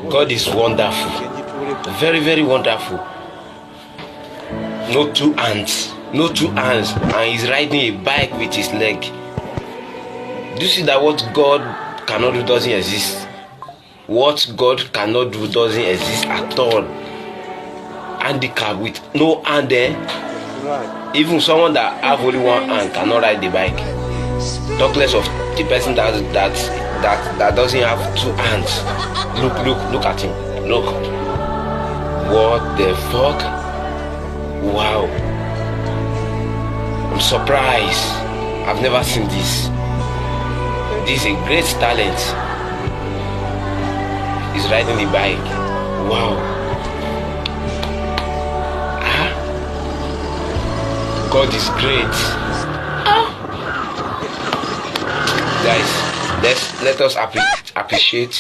God is wonderful. Very, very wonderful. No two hands. No two hands. And he's riding a bike with his leg. Do you see that what God cannot do doesn't exist? What God cannot do doesn't exist at all. Handicap with no hand there. Even someone that have only one hand cannot ride the bike. Talk less of the person that doesn't have two hands. Look at him. Look. What the fuck? Wow. I'm surprised. I've never seen this. This is a great talent. He's riding the bike. Wow. God is great. Guys, let us appreciate